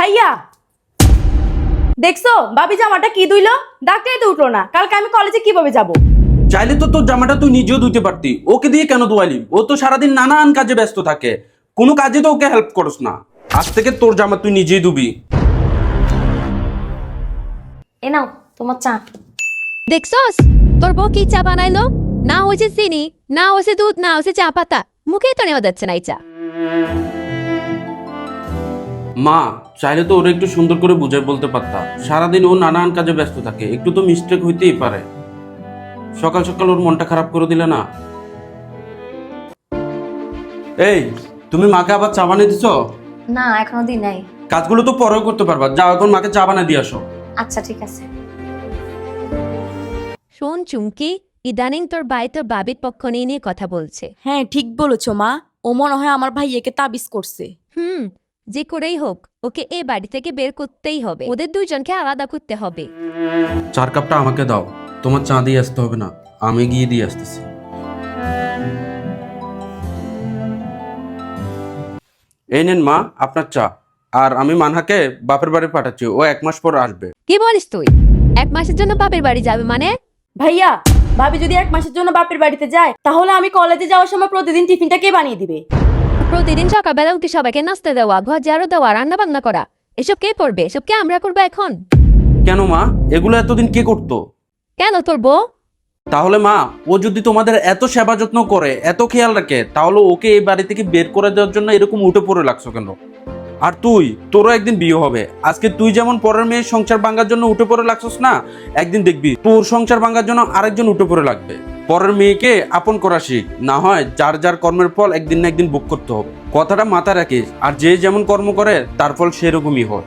ভাইয়া দেখছো ভাবি জামাটা কি ধুইলো? ডাক্তারই তো উঠলো না। কালকে আমি কলেজে কিভাবে যাব? চাইলে তো তোর জামাটা তুই নিজেও ধুতে পারতি, ওকে দিয়ে কেন ধোয়ালি? ও তো সারাদিন নানান কাজে ব্যস্ত থাকে, কোনো কাজে তো ওকে হেল্প করস না। আজ থেকে তোর জামা তুই নিজেই ধুবি। এ নাও তোমার চা। দেখছস তোর বউ কি চা বানাইলো? না হয়েছে চিনি, না হয়েছে দুধ, না হয়েছে চা পাতা, মুখেই তো নেওয়া যাচ্ছে না এই চা। মা, চাইলে তো ওরা একটু সুন্দর করে বুঝাই বলতে পারতাম। সারাদিন ও নানান কাজে ব্যস্ত থাকে, একটু তো মিস্টেক হইতেই পারে। সকাল সকাল ওর মনটা খারাপ করে দিলে না। এই, তুমি মাকে আবার চা বানিয়ে দিছো? না এখনো দিই নাই। কাজগুলো তো পরেও করতে পারবা, যাও এখন মাকে চা বানিয়ে দিয়ে আসো। আচ্ছা ঠিক আছে। শোন চুমকি, ইদানিং তোর ভাই তোর বাবির পক্ষ নিয়ে কথা বলছে। হ্যাঁ ঠিক বলেছো মা, ও মনে হয় আমার ভাইয়াকে তাবিজ করছে। যে করেই হোক ওকে এই বাড়ি থেকে বের করতেই হবে, ওদের দুইজনকে আলাদা করতে হবে। চার কাপটা আমাকে দাও, তোমার চা দিয়ে আসতে হবে না, আমি গিয়ে দিয়ে আসতেছি। এই নেন মা আপনার চা। আর আমি মানহাকে বাপের বাড়ি পাঠাচ্ছি, ও 1 মাস পর আসবে। কি বলিস তুই? 1 মাসের জন্য বাপের বাড়ি যাবে মানে? ভাইয়া ভাবি যদি 1 মাসের জন্য বাপের বাড়িতে যায় তাহলে আমি কলেজে যাওয়ার সময় প্রতিদিন টিফিনটা কে বানিয়ে দিবে? প্রতিদিন সকালবেলা উঠে সবাইকে নাস্তা দেওয়া, ঘর ঝাড়ু দেওয়া, রান্না বান্না করা, এসব কে করবে? এসব কে আমরা করবো এখন? কেন মা, এগুলো এতদিন কে করতো? কেন তোর বউ? তাহলে মা, ও যদি তোমাদের এত সেবা যত্ন করে, এত খেয়াল রাখে, তাহলে ওকে এই বাড়ি থেকে বের করে দেওয়ার জন্য এরকম উঠে পড়ে লাগছো কেন? আর তুই, তোরও একদিন বিয়ে হবে। আজকে তুই যেমন পরের মেয়ের সংসার ভাঙার জন্য উঠে পড়ে লাগছস না, একদিন দেখবি তোর সংসার ভাঙার জন্য আরেকজন উঠে পড়ে লাগবে। পরের মেয়েকে আপন করা শিখ, না হয় যার যার কর্মের ফল একদিন না একদিন ভোগ করতে হবে। কথাটা মাথায় রাখিস, আর যে যেমন কর্ম করে তার ফল সেরকমই হয়।